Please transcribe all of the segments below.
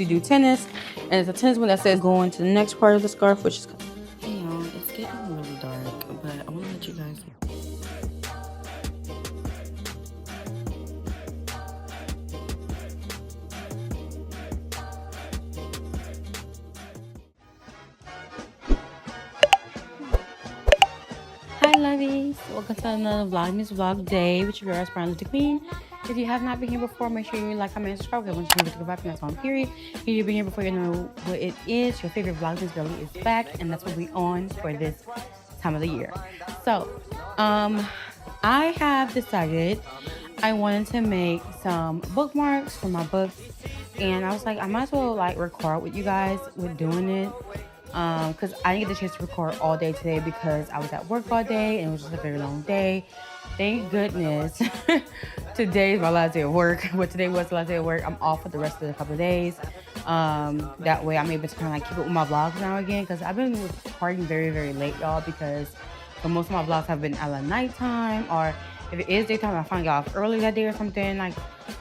to do tennis, and it's a tennis one that says going to the next part of the scarf, which is. Hey y'all, it's getting really dark, but I want to let you guys. Hi lovies, welcome to another VLOGMAS vlog day with your girl Brown the Queen. If you have not been here before, make sure you like, comment, and subscribe. I want you to give it a go that's on period. If you've been here before, you know what it is. Your favorite VLOGMAS girlie is back, and that's what we on for this time of the year. So, I have decided I wanted to make some bookmarks for my books, and I was like, I might as well like record with you guys with doing it. Because I didn't get the chance to record all day today because I was at work all day and it was just a very long day. Thank goodness today is my last day of work. But today was the last day of work. I'm off for the rest of the couple of days. That way I'm able to kind of like keep up with my vlogs now again, because I've been recording very, very late, y'all, because for most of my vlogs have been at nighttime, or if it is daytime, I finally got off early that day or something. Like,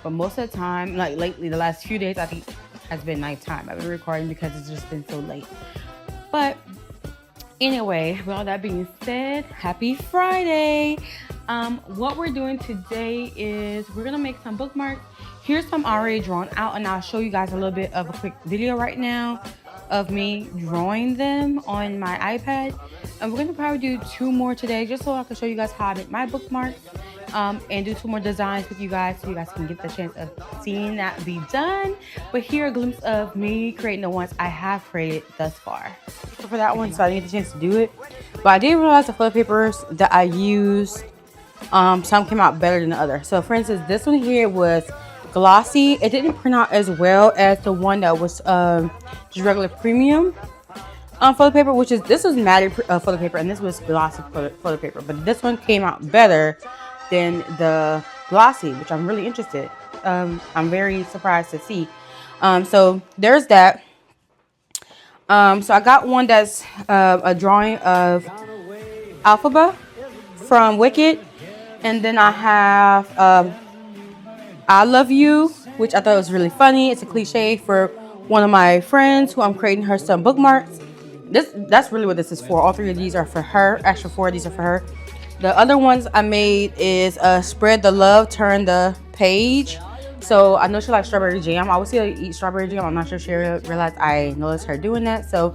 but most of the time, like lately, the last few days, I think has been nighttime. I've been recording because it's just been so late. But anyway, with all that being said, happy Friday. What we're doing today is we're gonna make some bookmarks. Here's some already drawn out, and I'll show you guys a little bit of a quick video right now of me drawing them on my iPad. And we're gonna probably do 2 more today, just so I can show you guys how I make my bookmarks, and do 2 more designs with you guys, so you guys can get the chance of seeing that be done. But here a glimpse of me creating the ones I have created thus far. So for that one, so I didn't get the chance to do it, but I did realize the photo papers that I used, some came out better than the other. So for instance, this one here was glossy. It didn't print out as well as the one that was just regular premium photo paper, which is, this was matted photo paper, and this was glossy photo paper. But this one came out better than the glossy, which I'm really interested. I'm very surprised to see. So there's that. So I got one that's a drawing of Alphaba from Wicked, and then I have I Love You, which I thought was really funny. It's a cliche for one of my friends who I'm creating her some bookmarks. That's really what this is for. All 3 of these are for her. Actually, 4 of these are for her. The other ones I made is Spread the Love, Turn the Page. So I know she likes strawberry jam. I always see her eat strawberry jam. I'm not sure she realized I noticed her doing that. So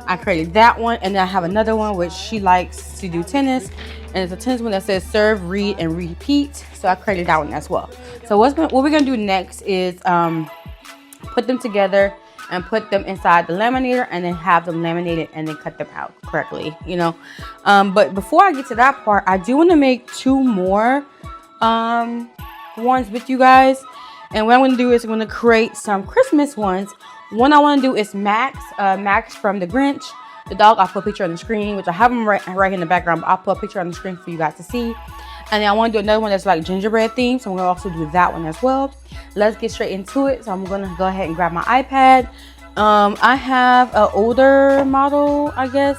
I created that one. And then I have another one which she likes to do tennis. And it's a tennis one that says serve, read, and repeat. So I created that one as well. So what we're going to do next is put them together and put them inside the laminator, and then have them laminated and then cut them out correctly, you know. But before I get to that part, I do want to make 2 more ones with you guys. And what I'm going to do is I'm going to create some Christmas ones. One I want to do is Max from The Grinch. The dog, I'll put a picture on the screen, which I have him right in the background, but I'll put a picture on the screen for you guys to see. And then I want to do another one that's like gingerbread themed, so I'm going to also do that one as well. Let's get straight into it. So I'm going to go ahead and grab my iPad. I have an older model, I guess.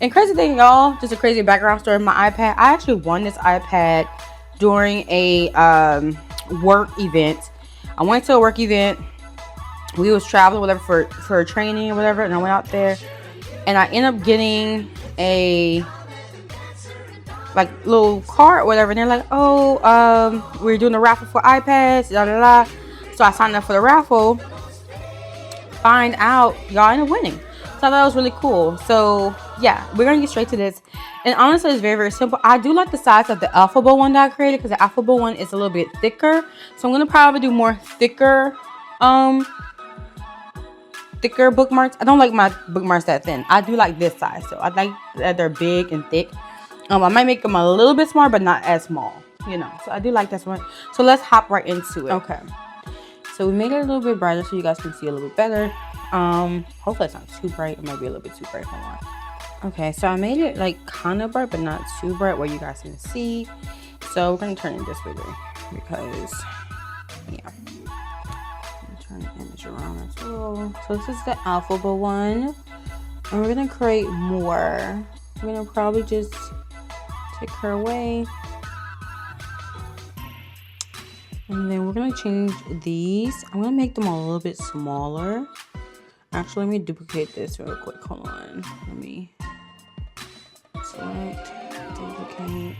And crazy thing, y'all, just a crazy background story. My iPad, I actually won this iPad during a work event. I went to a work event. We was traveling, whatever, for training or whatever, and I went out there, and I ended up getting a like little card or whatever, and they're like, oh, we're doing a raffle for iPads, da da da. So I signed up for the raffle. Find out y'all end up winning. So I thought that was really cool. So yeah, we're gonna get straight to this. And honestly, it's very, very simple. I do like the size of the Alphaba one that I created, because the Alphaba one is a little bit thicker. So I'm gonna probably do more thicker bookmarks. I don't like my bookmarks that thin. I do like this size. So I like that they're big and thick. I might make them a little bit smaller, but not as small, you know. So I do like this one. So let's hop right into it. Okay. So we made it a little bit brighter so you guys can see a little bit better. Hopefully it's not too bright. It might be a little bit too bright. Hold on. Okay, so I made it like kind of bright, but not too bright where you guys can see. So we're gonna turn it this way because, yeah. Turn the image around as well. So this is the Alphaba one, and we're gonna create more. We're gonna probably just take her away. And then we're gonna change these. I'm gonna make them a little bit smaller. Actually, let me duplicate this real quick. Hold on. Let me select, duplicate,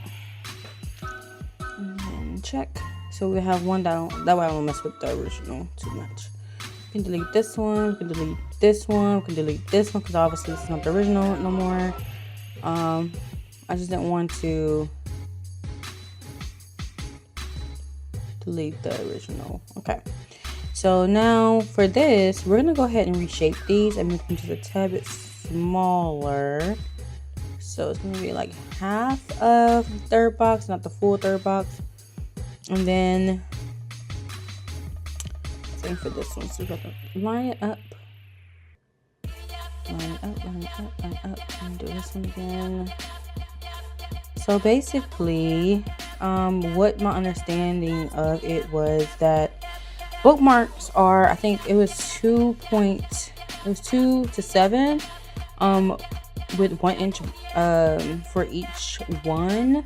and then check. So we have one down. That way I don't mess with the original too much. We can delete this one. We can delete this one. We can delete this one because obviously this is not the original no more. I just didn't want to delete the original. Okay. So now for this, we're gonna go ahead and reshape these and make them just a tad bit smaller. So it's gonna be like half of the third box, not the full third box. And then same for this one. So we got to line it up. Line it up, line it up, line it up. And do this one again. So basically, what my understanding of it was that bookmarks are, I think it was 2 to 7 with 1 inch for each one.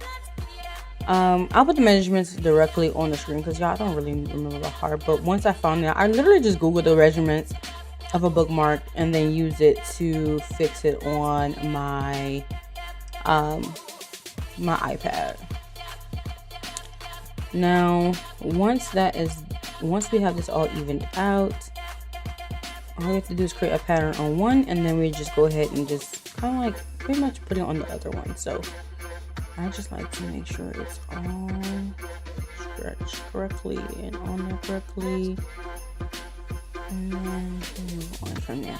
I'll put the measurements directly on the screen because y'all, I don't really remember the hard, but once I found it, I literally just googled the measurements of a bookmark and then use it to fix it on my my iPad. Now once we have this all evened out, all we have to do is create a pattern on one, and then we just go ahead and just kind of like pretty much put it on the other one. So I just like to make sure it's all stretched correctly and on there correctly, and then move on from there.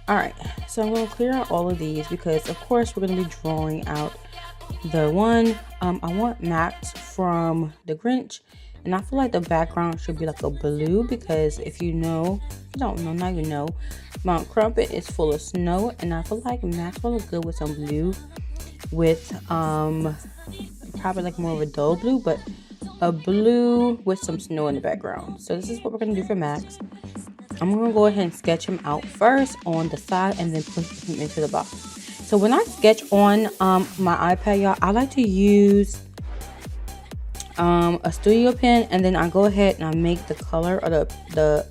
All right, so I'm going to clear out all of these because of course we're going to be drawing out the one. I want Max from the Grinch, and I feel like the background should be like a blue because if you know, if you don't know, now you know, Mount Crumpet is full of snow, and I feel like Max will look good with some blue, with probably like more of a dull blue, but a blue with some snow in the background. So this is what we're gonna do for Max. I'm gonna go ahead and sketch him out first on the side and then push him into the box. So when I sketch on my iPad, y'all, I like to use a studio pen, and then I go ahead and I make the color or the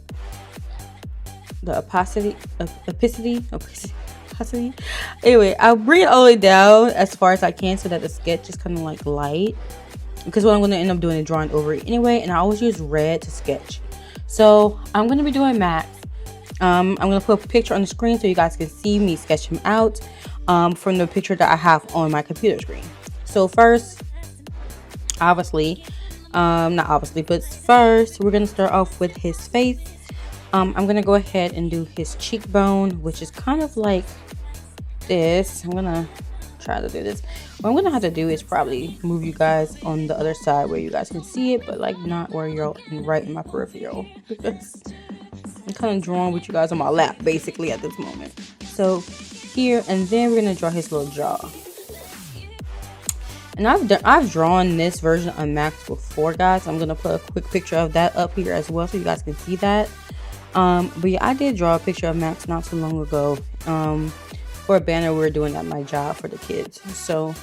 opacity. Anyway, I'll bring it all the way down as far as I can so that the sketch is kind of like light, because what I'm going to end up doing is drawing over it anyway, and I always use red to sketch. So I'm going to be doing Max. I'm going to put a picture on the screen so you guys can see me sketch him out from the picture that I have on my computer screen. So first, obviously, not obviously, but first we're going to start off with his face. I'm going to go ahead and do his cheekbone, which is kind of like this. I'm going to try to do this. What I'm going to have to do is probably move you guys on the other side where you guys can see it, but like not where you're right in my peripheral, because I'm kind of drawing with you guys on my lap basically at this moment. So here, and then we're going to draw his little jaw. And I've drawn this version of Max before, guys. I'm going to put a quick picture of that up here as well so you guys can see that. But yeah, I did draw a picture of Max not too long ago for a banner we were doing at my job for the kids. So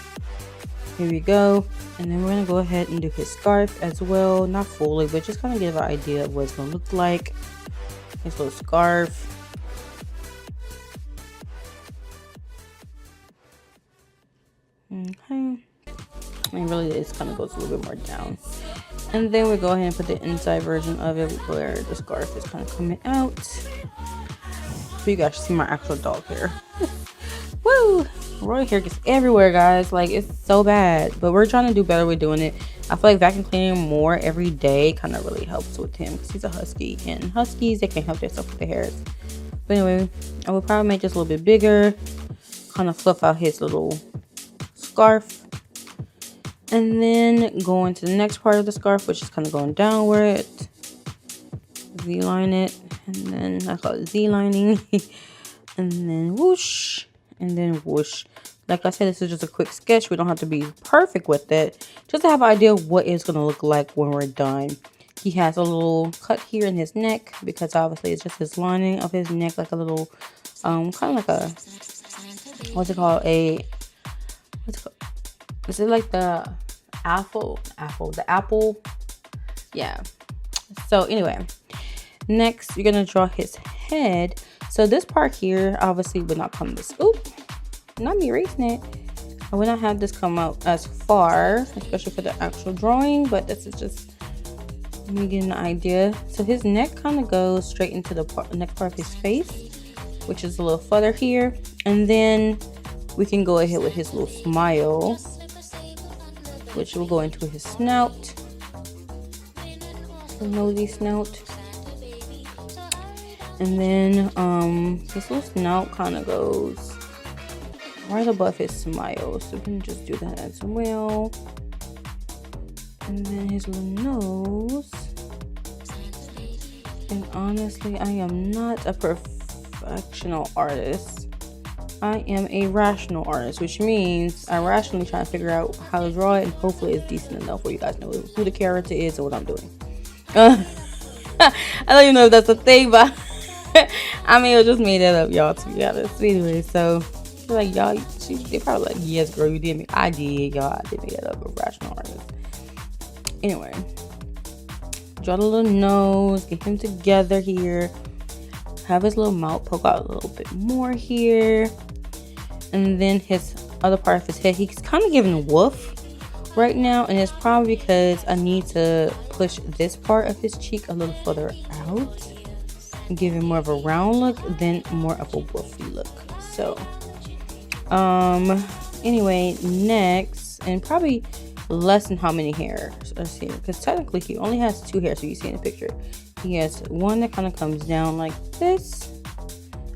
here we go, and then we're gonna go ahead and do his scarf as well, not fully, but just kind of give an idea of what it's gonna look like. His little scarf. Okay, and really this kind of goes a little bit more down. And then we go ahead and put the inside version of it where the scarf is kind of coming out. So you guys see my actual dog hair. Woo! Roy hair gets everywhere, guys. Like, it's so bad. But we're trying to do better with doing it. I feel like vacuum cleaning more every day kind of really helps with him because he's a husky. And huskies, they can help themselves with their hairs. But anyway, I will probably make this a little bit bigger. Kind of fluff out his little scarf. And then go into the next part of the scarf, which is kind of going downward. V-line it. And then I call it Z-lining. And then whoosh. And then whoosh. Like I said, this is just a quick sketch. We don't have to be perfect with it. Just to have an idea of what it's going to look like when we're done. He has a little cut here in his neck. Because obviously it's just his lining of his neck. Like a little, kind of like a, what's it called? Is it like the apple yeah. So anyway, next you're gonna draw his head. So this part here obviously would not come this. Oop, not me erasing it. I would not have this come out as far, especially for the actual drawing, but this is just me getting an idea. So his neck kind of goes straight into the next part of his face, which is a little further here. And then we can go ahead with his little smile, which will go into his snout. So nosy snout. And then his little snout kind of goes right above his smile, so we can just do that as well. And then his little nose. And honestly, I am not a professional artist. I am a rational artist, which means I rationally try to figure out how to draw it, and hopefully it's decent enough where you guys know who the character is and what I'm doing. I don't even know if that's a thing, but I mean, I just made that up, y'all, to be honest. Anyway, so like y'all, they probably like, yes, girl, you did make. I did, y'all. I did make that up. A rational artist. Anyway, draw the little nose, get him together here. Have his little mouth poke out a little bit more here, and then his other part of his head. He's kind of giving a woof right now, and it's probably because I need to push this part of his cheek a little further out and give him more of a round look than more of a woofy look. So anyway, next, and probably less than how many hairs are here, because technically he only has 2 hairs. So you see in the picture, he has one that kind of comes down like this,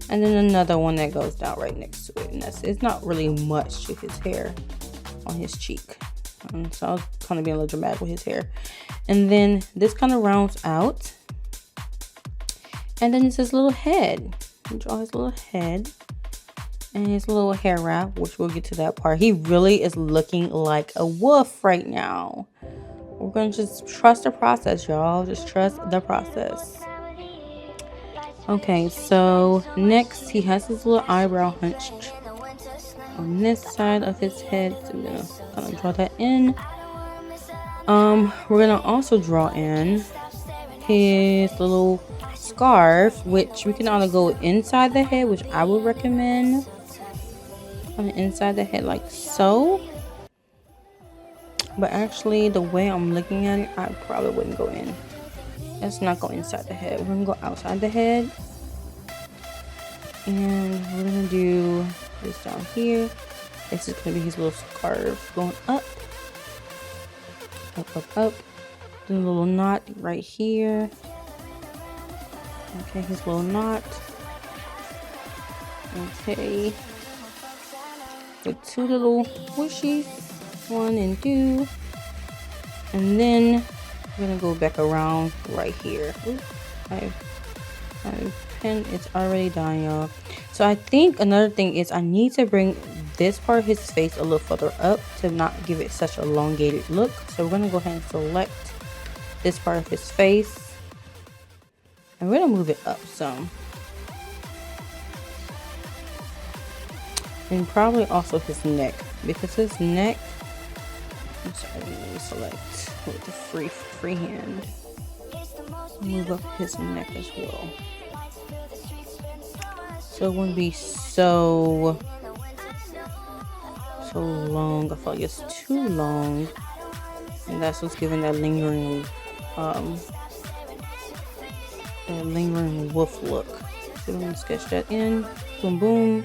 and then another one that goes down right next to it, and it's not really much to his hair on his cheek. So I was kind of being a little dramatic with his hair. And then this kind of rounds out, and then it's his little head. Draw his little head and his little hair wrap, which we'll get to that part. He really is looking like a wolf right now. We're gonna just trust the process, y'all. Just trust the process. Okay, so next he has his little eyebrow hunched on this side of his head. So I'm gonna kind of draw that in. We're gonna also draw in his little scarf, which we can either go inside the head, which I would recommend on the inside the head like so, but actually the way I'm looking at it, I probably wouldn't go in. Let's not go inside the head. We're gonna go outside the head, and we're gonna do this down here. This is gonna be his little scarf going up, up, up, up. The little knot right here. Okay, his little knot. Okay, with 2 little whooshies, 1 and 2, and then we're gonna go back around right here. Oops, my pen is already done, y'all. So I think another thing is I need to bring this part of his face a little further up to not give it such a elongated look. So we're gonna go ahead and select this part of his face, and we're gonna move it up some. And probably also his neck, because his neck, I'm sorry, let me select with the free hand. Move up his neck as well, so it wouldn't be so long. I feel like it's too long, and that's what's giving that lingering wolf look. So I'm gonna sketch that in. Boom, boom.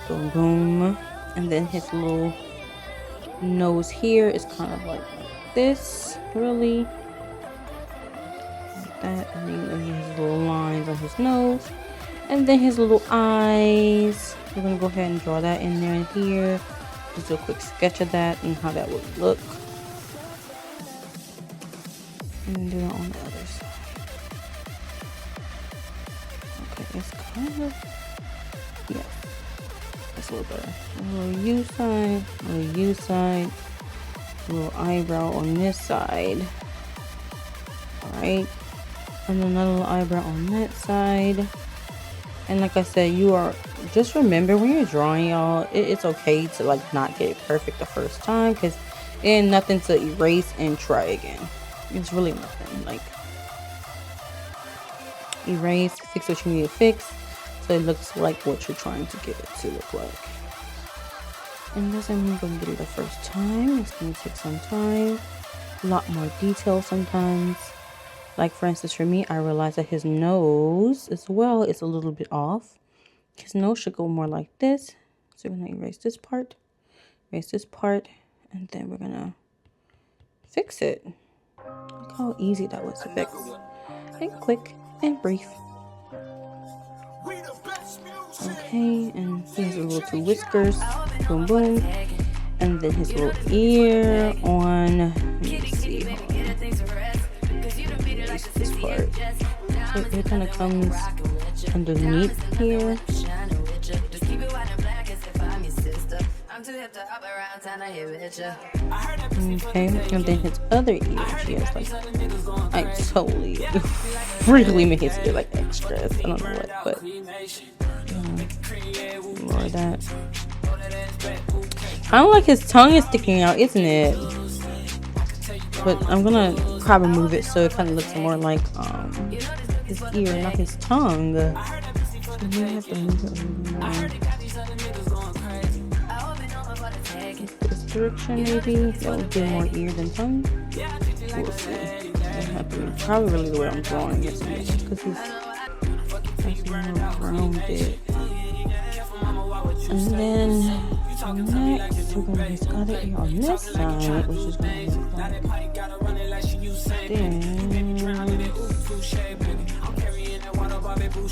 Boom, boom. And then his little nose here is kind of like this, really. Like that. And then he has little lines on his nose. And then his little eyes. We're going to go ahead and draw that in there and here. Just do a quick sketch of that and how that would look. And then do that on the other side. Okay, it's kind of, yeah. That's a little better. A little U side, a little U side, a little eyebrow on this side. Alright. And another little eyebrow on that side. And like I said, you are, just remember when you're drawing, y'all, it's okay to like not get it perfect the first time, because it ain't nothing to erase and try again. It's really nothing. Like, erase, fix what you need to fix, so it looks like what you're trying to get it to look like. And this I'm going to get it the first time. It's going to take some time, a lot more detail sometimes. Like, for instance, for me, I realized that his nose as well is a little bit off. His nose should go more like this. So we're going to erase this part, and then we're going to fix it. Look how easy that was to fix. And quick and brief. Okay, and he has a little two whiskers. Boom, boom. And then his little ear on. Let me see. This part. So it kind of comes underneath here. Okay, and then his other ear, she has like, I totally really made his ear like extras. I don't know what, but more of that. Kind of like his tongue is sticking out, isn't it? But I'm gonna probably move it so it kind of looks more like his ear, not his tongue. So we have to move it a little more. This direction maybe. That would give more ear than tongue. We'll see. Have to probably really the way I'm drawing this because he's more rounded. And then next we're gonna do his other ear on this side, which is gonna look like this.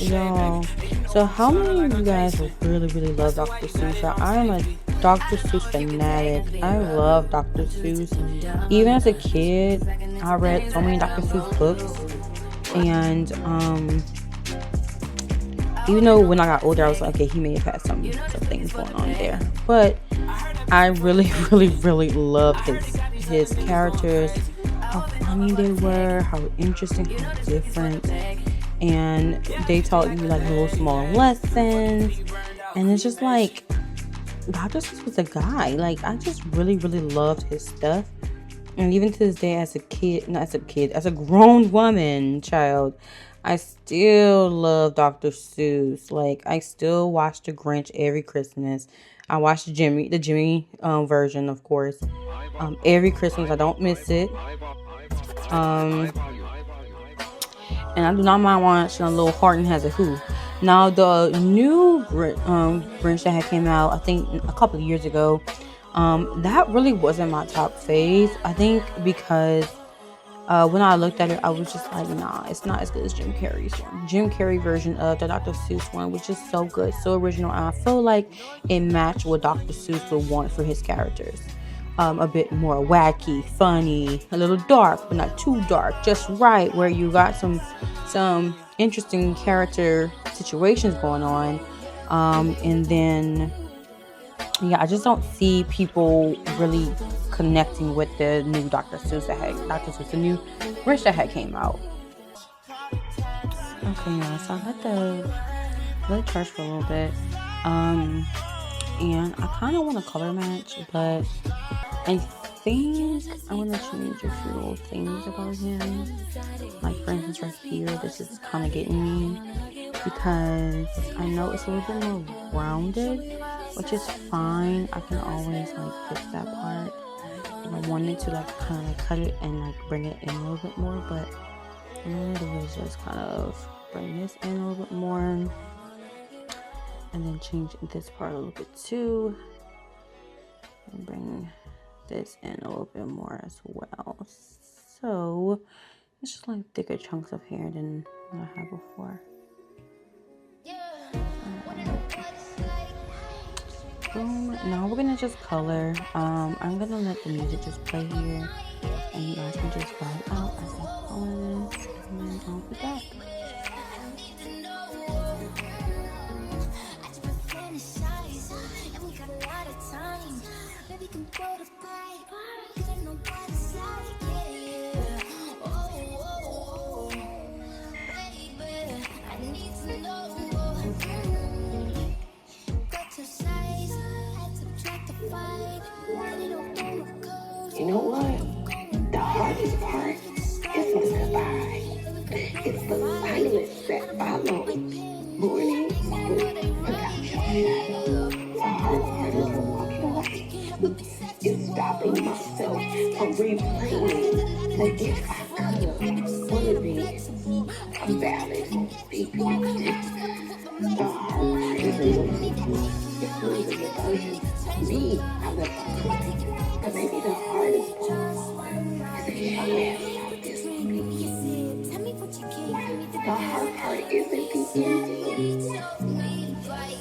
Y'all, so how many of you guys really love Dr. Seuss? So I am a Dr. Seuss fanatic. I love Dr. Seuss. Even as a kid, I read so many Dr. Seuss books, and even though when I got older, I was like, okay, he may have had some things going on there, but I really loved his characters, how funny they were, how interesting, how different, and they taught you like little small lessons, and it's just like Dr. Seuss was a guy. Like, I just really loved his stuff, and even to this day, as a grown woman, child, I still love Dr. Seuss. Like, I still watch The Grinch every Christmas. I watch the Jimmy version, of course, every Christmas. I don't miss it. And I do not mind watching a little Heart and Has a Who. Now, the new Grinch that had came out, I think a couple of years ago, that really wasn't my top fave. I think because when I looked at it, I was just like, nah, it's not as good as Jim Carrey's one. Jim Carrey version of the Dr. Seuss one was just so good, so original, and I feel like it matched what Dr. Seuss would want for his characters. A bit more wacky, funny, a little dark, but not too dark, just right, where you got some interesting character situations going on. And then, yeah, I just don't see people really connecting with the new Dr. Seuss the new Grinch that had came out. Okay, yeah, so I let it charge for a little bit. And I kind of want to color match, but I think I want to change a few little things about him. Like, for instance, right here, this is kind of getting me because I know it's a little bit more rounded, which is fine. I can always like fix that part if I wanted to, like kind of cut it and like bring it in a little bit more. But I'm gonna do is just kind of bring this in a little bit more, and then change this part a little bit too, and bring this in a little bit more as well. So it's just like thicker chunks of hair than what I had before. Boom. Now we're gonna just color. I'm gonna let the music just play here, and you guys can just vibe out as I color this, and then I'll be back. You know what? The hardest part morning, without your shadow. The hard part is walking away. It's stopping myself from replaying that if I could, would it be a valid speaking? The hard part is losing the version of me I left behind. But maybe the hardest part is that young man out this me. The hard part isn't the ending.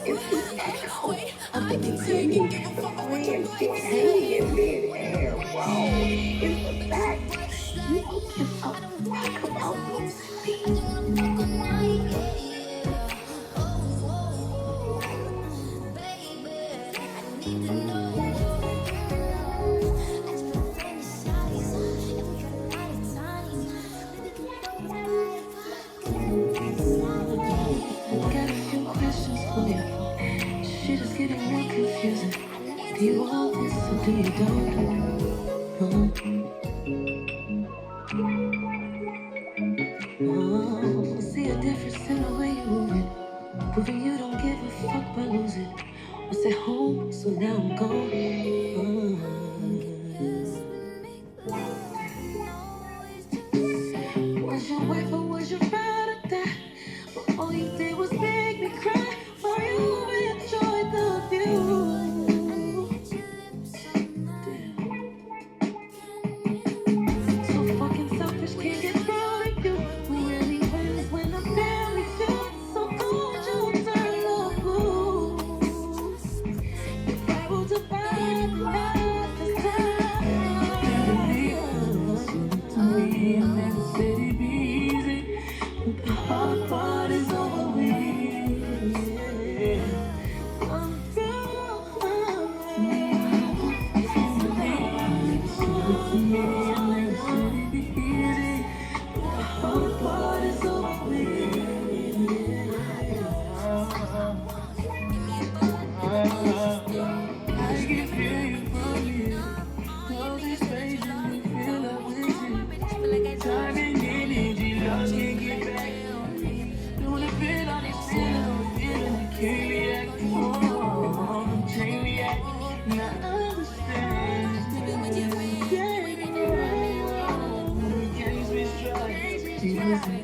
It's the echo of the beginning. The friend still hanging in midair. Whoa. It's the fact you don't give a fuck about me. Do you want this or do you don't? See a difference in the way you move it. Proving you don't give a fuck by losing. Was at home, so now I'm gone. Was your wife or was your ride or die? But all you did was make me cry. Or you enjoyed the view.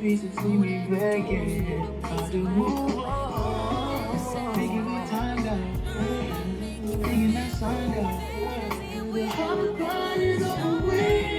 Pieces see me begging, hard to move on. Taking my time down, taking that sign down. The hard part is on the way.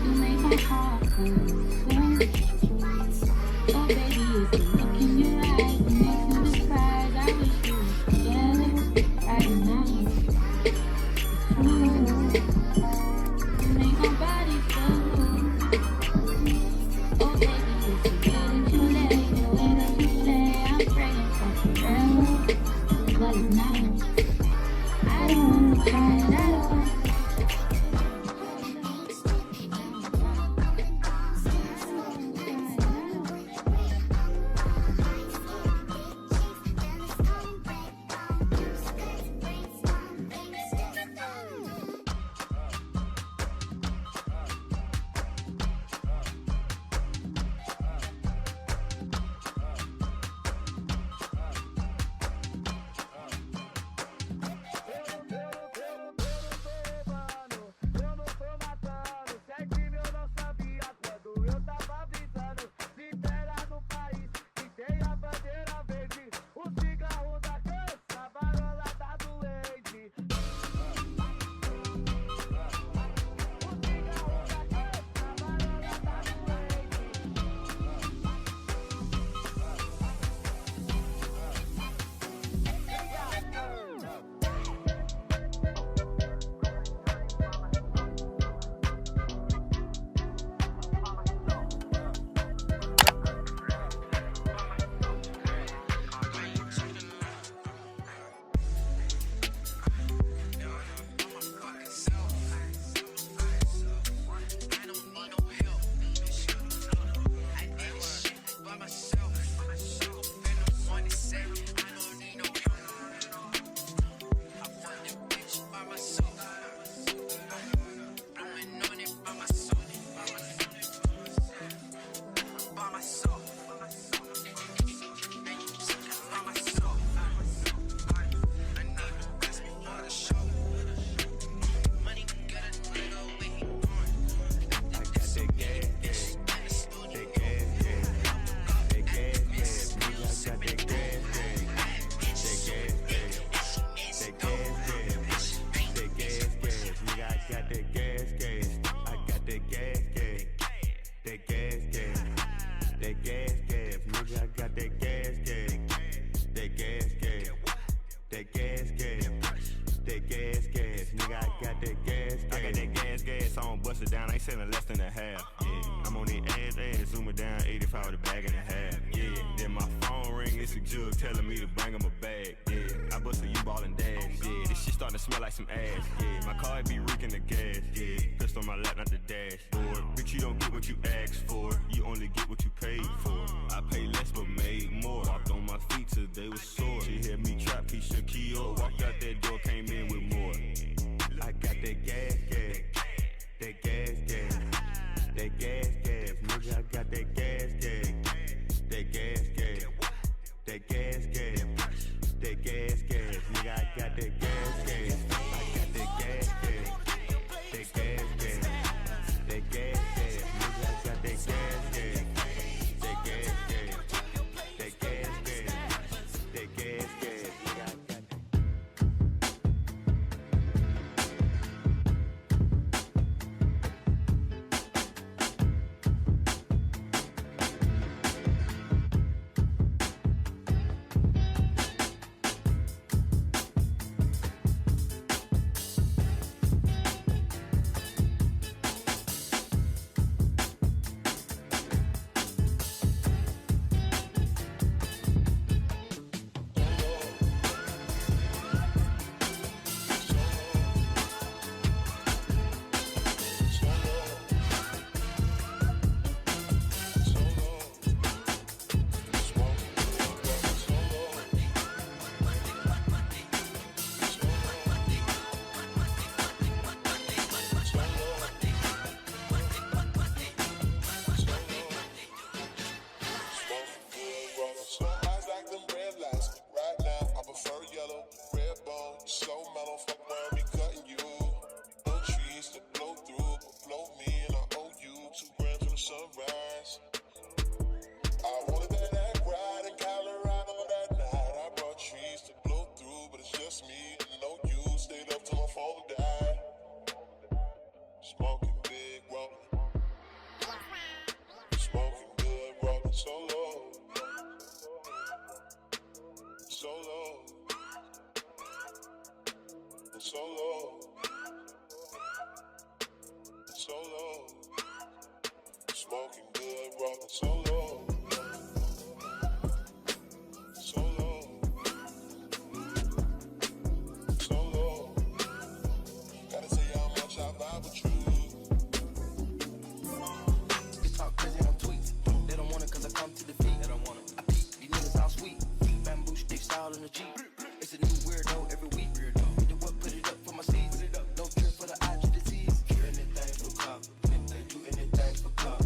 You make my heart selling less than a half. Yeah, I'm on the ass, zooming down 85 with a bag and a half. Yeah, then my phone ring, it's a jug telling me to bring him a bag. Yeah, I busted you ballin' dash. Yeah, this shit starting to smell like some ass. Yeah, my car be reeking the gas. Yeah, pistol on my lap, not the dashboard. Bitch, you don't get what you asked for. You only get what you paid for. I pay less but made more. Walked on my feet till they was sore. She heard me trap, he shook Keo. Walked out that door, came in with more. I got that gas, gas. That gas, gas. That gas, gas. Nigga, I got that gas, gas. That gas, gas. That gas, gas. That gas, gas. Nigga, I got that gas, gas. I got that gas, gas. That gas, gas. That gas, gas. Nigga, I got that gas, gas. That gas, gas. That gas, gas. That gas, gas. Nigga, I got that. Smoking good, rolling solo. Solo. Solo. Gotta tell you how much I vibe with you. Bitch talk crazy on tweets. They don't want it cause I come to the feet. They don't want it. I peep, these niggas all sweet. Bamboo stick style in the Jeep. It's a new weirdo every week. Hit the whip, put it up for my seeds. No trip for the eye disease. Do anything for clout. They do anything for clout.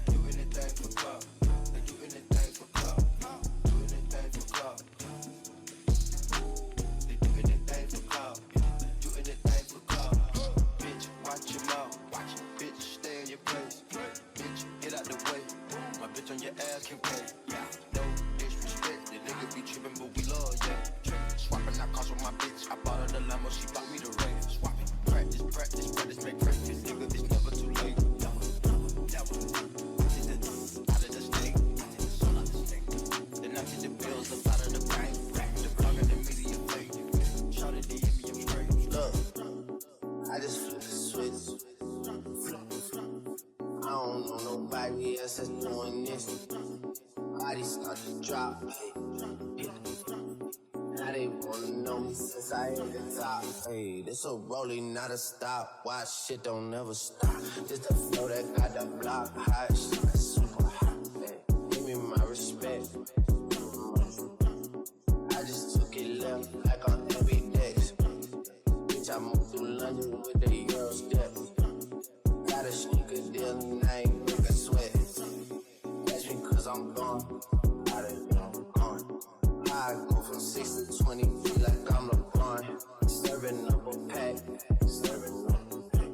Do anything for clout. They do anything for clout. Do anything for clout. They do anything for clout. Do anything for clout. Bitch, watch your mouth. Watch it. Bitch, stay in your place. Bitch, get out the way. My bitch on your ass can pay. No disrespect. The nigga be trippin', but we love, yeah. Swapping out cars with my bitch. I bought her the limo, she bought me the race. Swapping. Practice, practice, practice, make practice. Nigga, it's never too late. Devil. Out of the state. Then I get the bills up out of the bank. The plug in the media fake. Shout it, DM me, I'm straight. Look, I just flip the switch. I don't know nobody else that's doing this. Body start to drop. Now they wanna know me since I hit the top. Hey, this a rolling, not a stop. Why shit don't never stop? Just the flow that got the block hot. Shit super hot. Hey, give me my respect. I just took it left like on every dex. Bitch, I moved through London with the Euro step. Got a sneaker deal and I ain't make a sweat. That's because I'm gone. Out of here, I'm gone. I go from 6 to 20, feel like I'm LeBron. Serving up a pack, serving up a pack.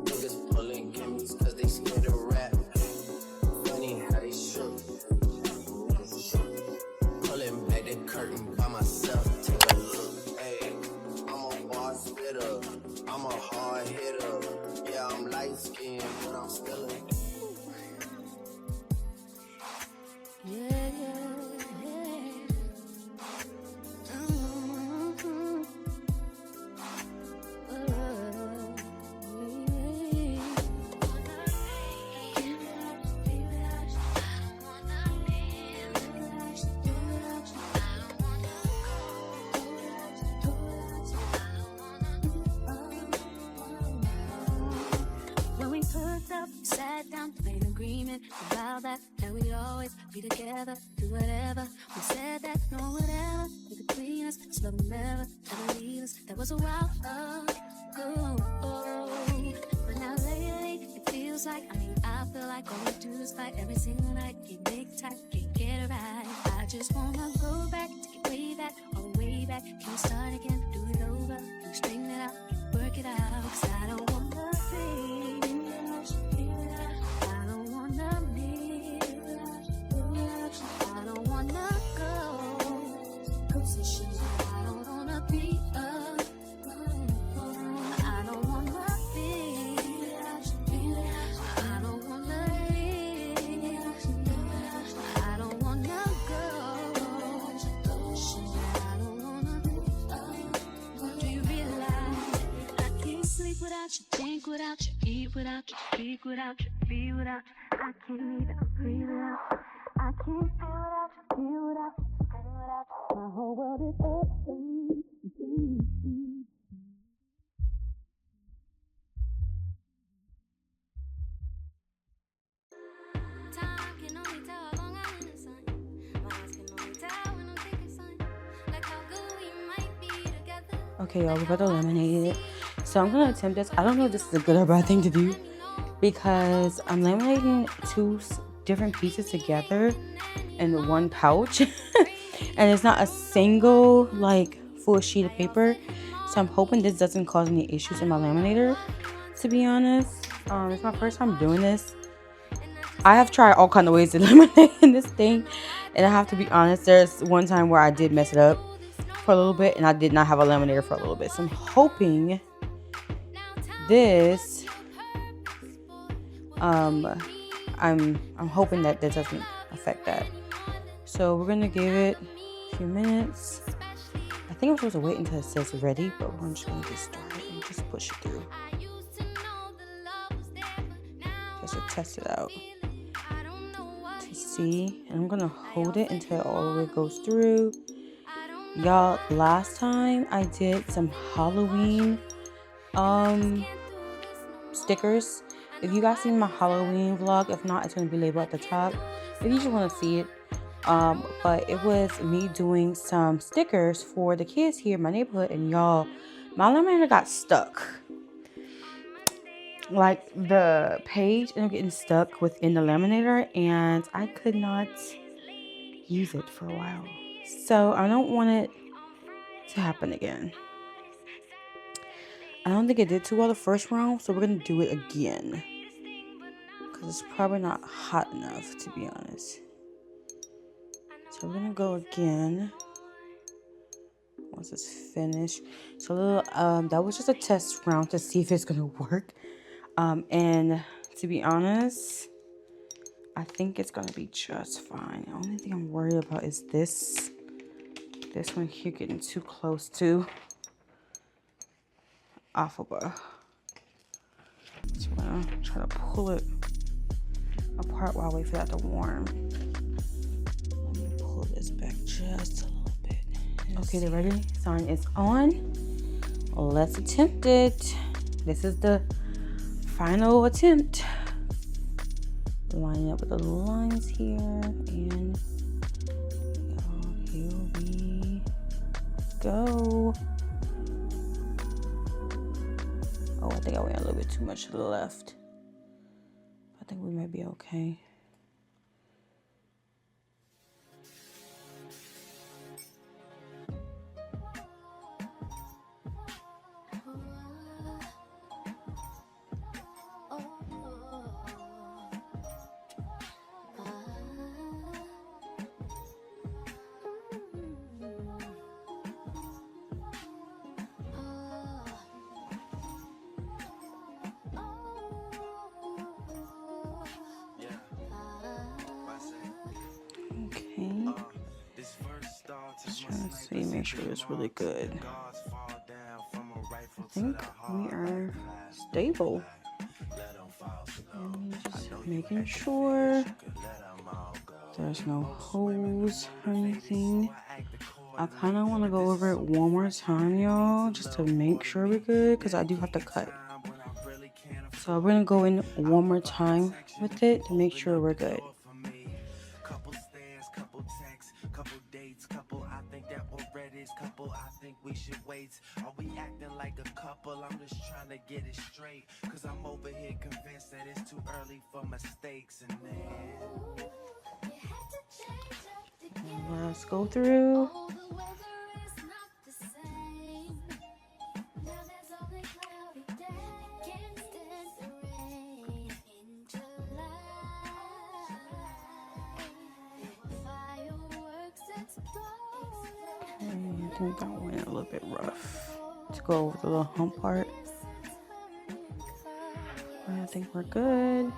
Niggas pulling gimmies cause they scared to rap. Funny how they shook. Pulling back the curtain by myself, take a look. Hey, I'm a bar spitter, I'm a hard hitter. Yeah, I'm light skinned, but I'm still a Sat down, made an agreement about that we'd always be together, do whatever. We said that no whatever, between us, slow never, ever leave us. That was a while ago. But now lately, it feels like, I feel like all we do is fight every single night. Can't make time, can't get it right. I just wanna go back, take it way back, all the way back. Can we start again, do it over, can we straighten it out, work it out? 'Cause I don't wanna be, I don't wanna be, I don't wanna go position. I don't wanna be I don't wanna be, I don't wanna leave, I don't wanna go position. I don't wanna be. Do you realize I can't sleep without you, think without you, eat without you, speak without you, be without you. I can't even breathe without you. I can't feel without you, feel without you, spin without you. My whole world is open. Time can only tell how long I'm in the sun. My eyes can only tell when I'm thinking, son. Like how good we might be together. Okay, y'all, we got to laminate it. So I'm gonna attempt this. I don't know if this is a good or bad thing to do because I'm laminating two different pieces together in one pouch, and it's not a single like full sheet of paper. So I'm hoping this doesn't cause any issues in my laminator. To be honest, it's my first time doing this. I have tried all kind of ways to laminate in this thing, and I have to be honest, there's one time where I did mess it up for a little bit and I did not have a laminator for a little bit. So I'm hoping this I'm hoping that this doesn't affect that. So we're gonna give it a few minutes. I think I'm supposed to wait until it says ready, but I'm just gonna get started and just push it through just to test it out to see. And I'm gonna hold it until all the way goes through. Y'all, last time I did some Halloween stickers. If you guys seen my Halloween vlog, if not, it's going to be labeled at the top if you just want to see it. But it was me doing some stickers for the kids here in my neighborhood, and y'all, my laminator got stuck. Like, the page ended up getting stuck within the laminator, and I could not use it for a while. So I don't want it to happen again. I don't think it did too well the first round, so we're going to do it again. Because it's probably not hot enough, to be honest. So we're going to go again once it's finished. So that was just a test round to see if it's going to work. And to be honest, I think it's going to be just fine. The only thing I'm worried about is this one here getting too close to alphabet. So I'm going to try to pull it apart while I wait for that to warm. Let me pull this back just a little bit. Okay, they're ready. Sign is on. Let's attempt it. This is the final attempt. Line up with the lines here, and here we go. Oh, I think I went a little bit too much to the left. I think we might be okay. Trying to see, make sure it's really good. I think we are stable. And just making sure there's no holes or anything. I kind of want to go over it one more time, y'all, just to make sure we're good, because I do have to cut. So we're gonna go in one more time with it to make sure we're good. Couple stands, couple texts, couple dates, couple I think that we're ready, couple I think we should wait. Are we acting like a couple? I'm just trying to get it straight, cause I'm over here convinced that it's too early for mistakes. And then let's go through. I think that went a little bit rough. Let's go over the little hump part. I think we're good.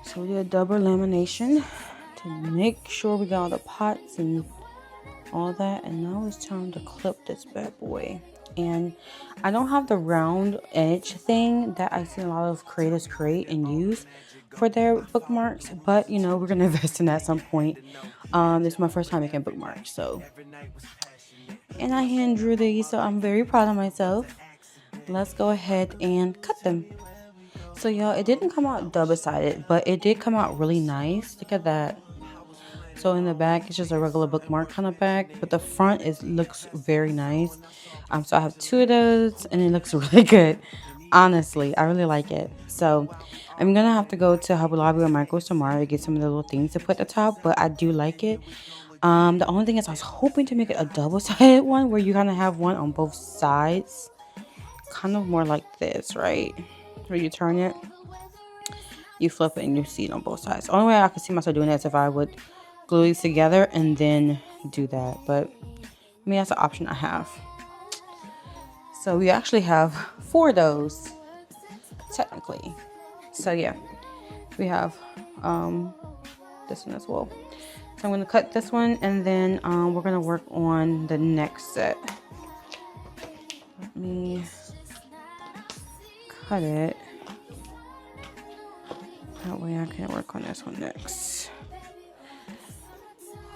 So we did a double lamination to make sure we got all the pots and all that. And now it's time to clip this bad boy. And I don't have the round edge thing that I see a lot of creators create and use for their bookmarks, but you know, we're gonna invest in that at some point. This is my first time making bookmarks, so, and I hand drew these, so I'm very proud of myself. Let's go ahead and cut them. So y'all, it didn't come out double-sided, but it did come out really nice. Look at that. So in the back, it's just a regular bookmark kind of back, but the front looks very nice. So I have 2 of those, and it looks really good. Honestly, I really like it. So I'm gonna have to go to Hobby Lobby or Michael's tomorrow to get some of the little things to put at the top, but I do like it. The only thing is I was hoping to make it a double-sided one where you kind of have one on both sides, kind of more like this, right? Where you turn it, you flip it, and you see it on both sides. The only way I could see myself doing that is if I would glue these together and then do that, but I mean, that's an option I have. So we actually have 4 of those technically. So yeah, we have this one as well. So I'm going to cut this one, and then we're going to work on the next set. Let me cut it. That way I can work on this one next.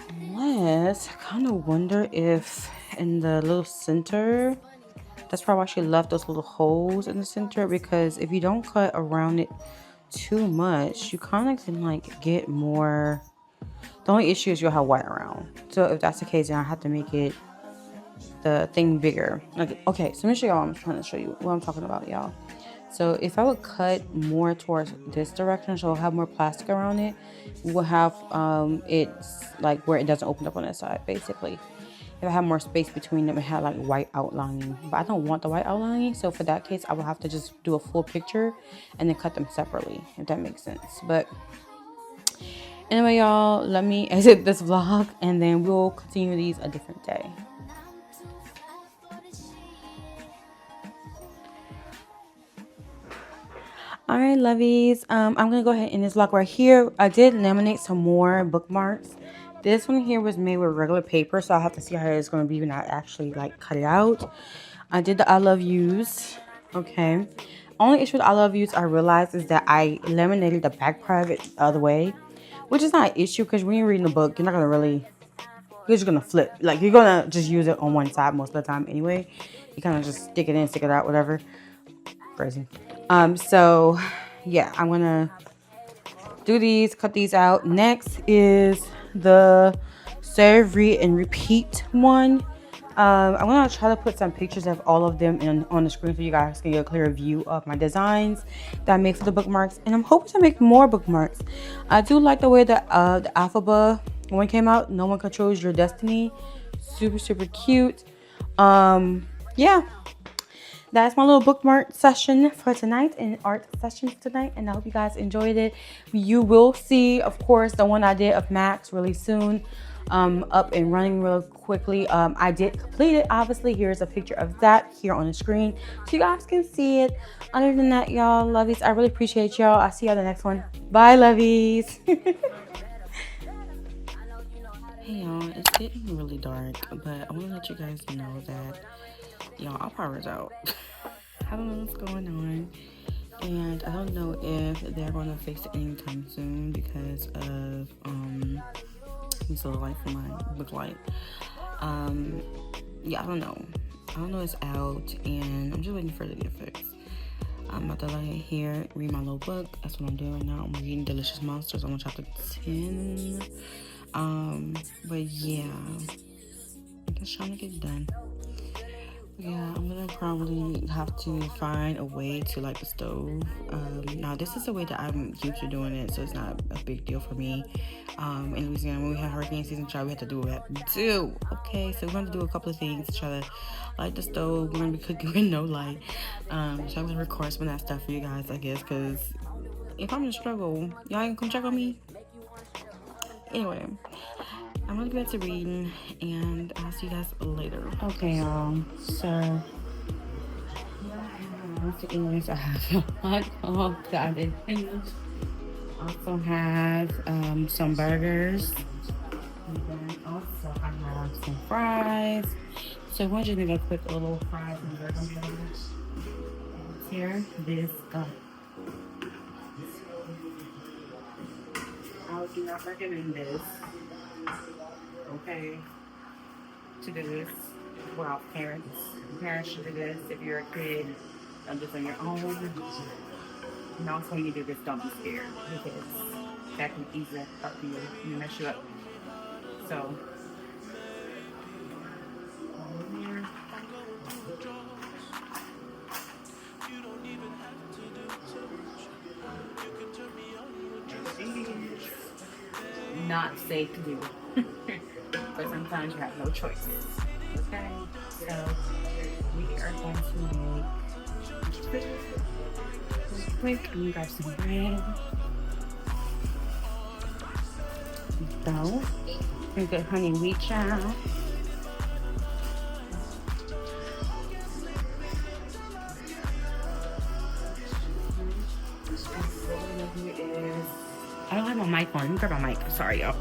Unless, I kind of wonder if in the little center, that's probably why she left those little holes in the center, because if you don't cut around it too much, you kind of can like get more. The only issue is you'll have white around. So if that's the case, then I have to make it the thing bigger. Like, okay, so let me show y'all. I'm trying to show you what I'm talking about, y'all. So if I would cut more towards this direction, so I'll have more plastic around it, we'll have it's like where it doesn't open up on that side, basically. If I have more space between them, it had like white outlining, but I don't want the white outlining. So for that case, I will have to just do a full picture and then cut them separately, if that makes sense. But anyway, y'all, let me exit this vlog and then we'll continue these a different day. All right, lovies, I'm gonna go ahead in this vlog right here. I did laminate some more bookmarks. This one here was made with regular paper, so I'll have to see how it's gonna be when I actually like cut it out. I did the I love yous. Okay, only issue with I love yous I realized is that I laminated the back part of it the other way, which is not an issue because when you're reading the book, you're not gonna really, you're just gonna flip, like you're gonna just use it on one side most of the time anyway. You kind of just stick it in, stick it out, whatever. Crazy. So yeah, I'm gonna do these, cut these out. Next is the save, read, and repeat one. I'm gonna try to put some pictures of all of them on the screen so you guys can get a clear view of my designs that I made for the bookmarks, and I'm hoping to make more bookmarks. I do like the way that the alphabet one came out. No one controls your destiny. Super cute. Yeah, that's my little bookmark session for tonight and art sessions tonight, and I hope you guys enjoyed it. You will see, of course, the one I did of Max really soon, up and running real quickly. I did complete it. Obviously, here's a picture of that here on the screen so you guys can see it. Other than that, y'all, lovies, I really appreciate y'all. I'll see y'all the next one. Bye, lovies. Hey y'all, it's getting really dark, but I want to let you guys know that y'all, our power's out. I don't know what's going on, and I don't know if they're going to fix it anytime soon because of this little light for my book light. Yeah, I don't know it's out, and I'm just waiting for it to get fixed. I'm about to lay here, read my little book. That's what I'm doing right now. I'm reading Delicious Monsters. I'm on chapter 10. But yeah, I'm just trying to get it done. Yeah, I'm gonna probably have to find a way to light the stove. Now this is the way that I'm used to doing it, so it's not a big deal for me. In Louisiana, when we had hurricane season, we had to do what we had to do. Okay, so we're gonna do a couple of things to try to light the stove. We're gonna be cooking with no light. So I'm gonna record some of that stuff for you guys, I guess, because if I'm in struggle, y'all ain't come check on me. Anyway, I'm gonna get back to reading, and I'll see you guys later. Okay, so is I have a hot dog that I didn't finish. Also have some burgers. And then also I have some fries. So we're just gonna quick little fries and burgers. Here, this I would not recommend this. Okay. To do this without parents. Parents should do this if you're a kid. Just on your own. And also when you do this, don't be scared because that can easily hurt you and mess you up. So not safe to do. But sometimes you have no choice. Okay? So we are going to make quick and grab some bread. So, a good honey wheat child. I don't have my mic on. Let me grab my mic. Sorry, y'all.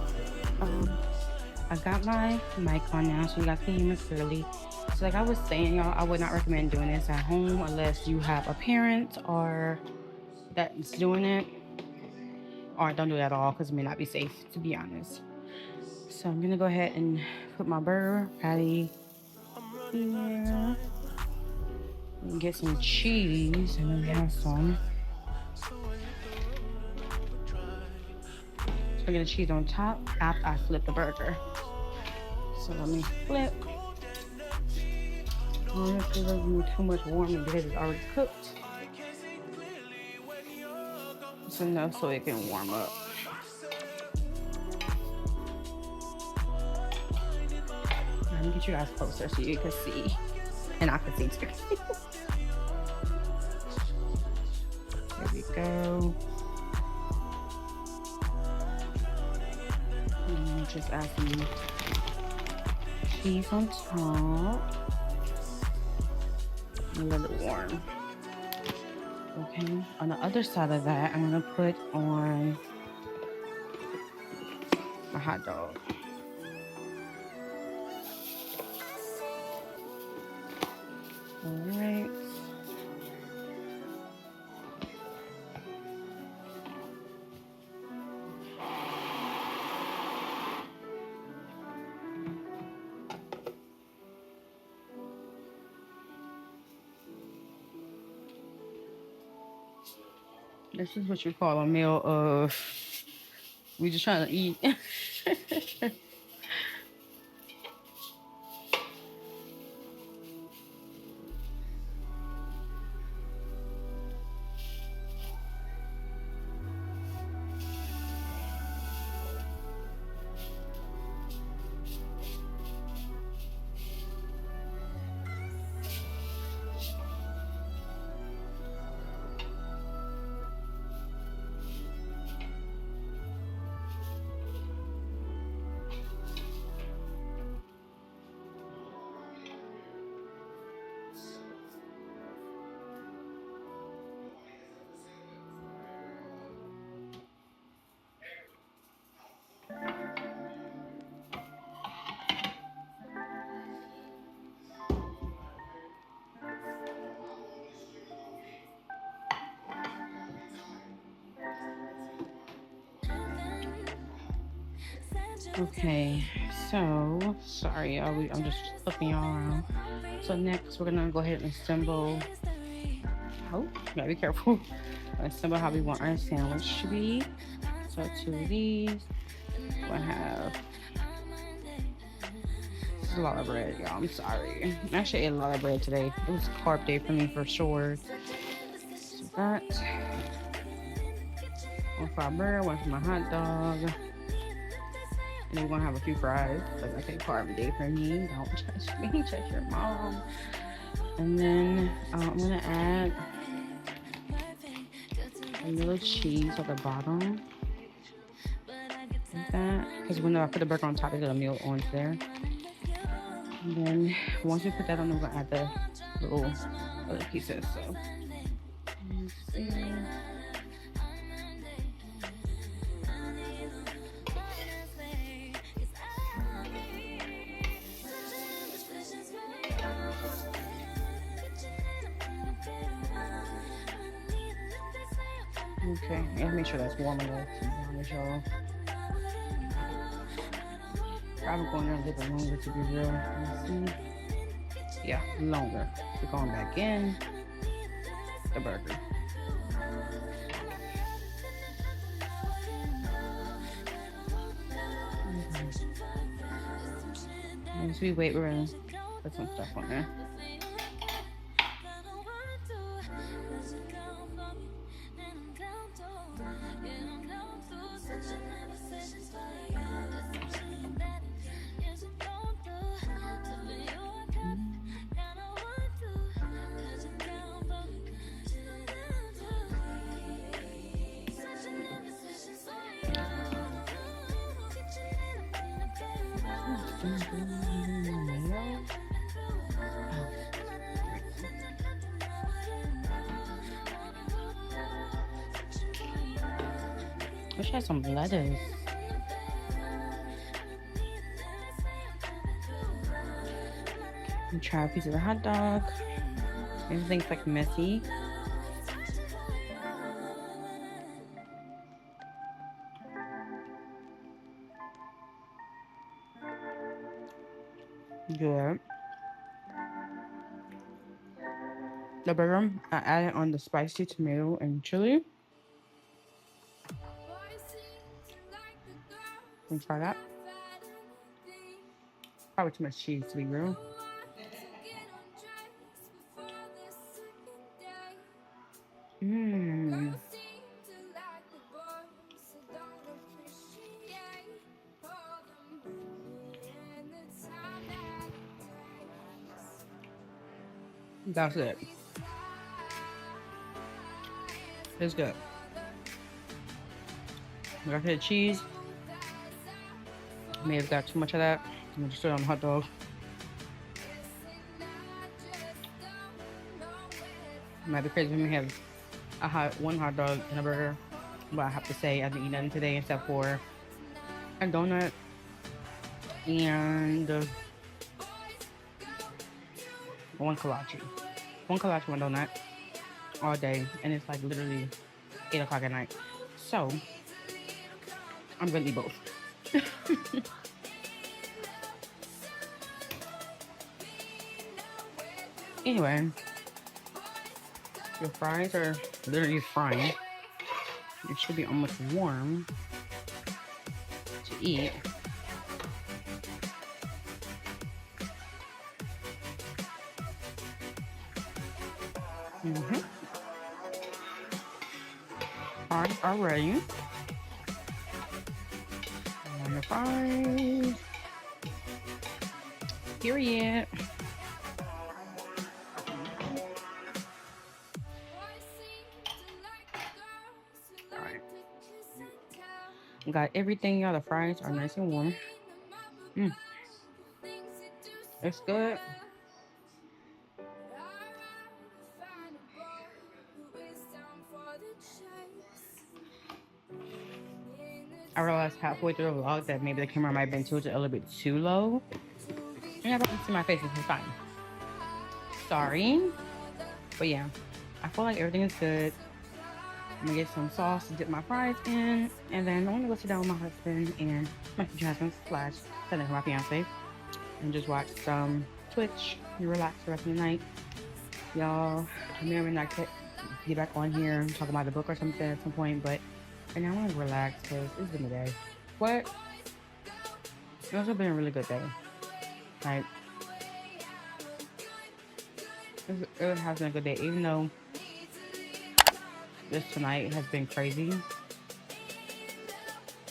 I got my mic on now so you guys can hear me clearly. So like I was saying, y'all, I would not recommend doing this at home unless you have a parent or that's doing it. Or don't do it at all because it may not be safe, to be honest. So I'm gonna go ahead and put my burger patty here. And get some cheese and then we have some. So I'm gonna cheese on top after I flip the burger. So let me flip. Honestly, it doesn't need too much warming because it's already cooked. It's enough so it can warm up. Let me get you guys closer so you can see. And I can see too. There we go. And just add some cheese on top. And let it warm. Okay, on the other side of that, I'm gonna put on my hot dog. All right. This is what you call a meal of we just trying to eat. Okay, so sorry, y'all. I'm just flipping y'all around. So next, we're gonna go ahead and assemble Oh, gotta be careful. Let's think about how we want our sandwich to be. So 2 of these. We'll have. This is a lot of bread, y'all. I'm sorry. I actually ate a lot of bread today. It was a carb day for me for sure. So that. One for our burger, one for my hot dog. And then we're gonna have a few fries. Like I say, carb day for me. Don't touch me, touch your mom. And then I'm gonna add a little cheese at the bottom. Like that. Because when I put the burger on top, it's gonna melt onto there. And then once we put that on, we're gonna add the little other pieces. So let's see. Okay, I gotta make sure that's warm enough to be honest, y'all. Probably going there a little bit longer to be real. Let's see. Yeah, longer. We're going back in the burger. As we wait, we're gonna put some stuff on there. Let's try some lettuce. And try a piece of the hot dog. Everything's like messy. Good. The burger, I added on the spicy tomato and chili. Can you try that? Probably too much cheese to be real. Mmm. That's it. It's good. I got the cheese. May have got too much of that. I'm just throw it on the hot dog. Might be crazy when we have one hot dog and a burger. But I have to say I didn't eat nothing today except for a donut and one kolache. One kolache, one donut all day. And it's like literally 8 o'clock at night. So I'm gonna eat both. Anyway, your fries are literally frying. It should be almost warm to eat. Fries are ready. On the fries. Period. Got everything, y'all. The fries are nice and warm. It's good. I realized halfway through the vlog that maybe the camera might have been tilted a little bit too low. And I don't see my face, it's fine. Sorry. But yeah, I feel like everything is good. I'm gonna get some sauce to dip my fries in, and then I'm gonna go sit down with my husband and my future husband / setting for my fiance, and just watch some Twitch and relax the rest of the night. Y'all, I may or may not get back on here and talk about the book or something at some point. But right now I want to relax because it's been a day. But it's also been a really good day. Like, it has been a good day, even though this tonight has been crazy.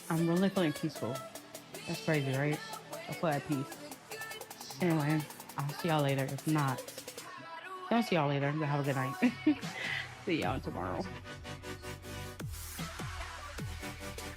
I'm really feeling peaceful. That's crazy, right? I feel at peace. Anyway, I'll see y'all later. If not, don't see y'all later. Have a good night. See y'all tomorrow.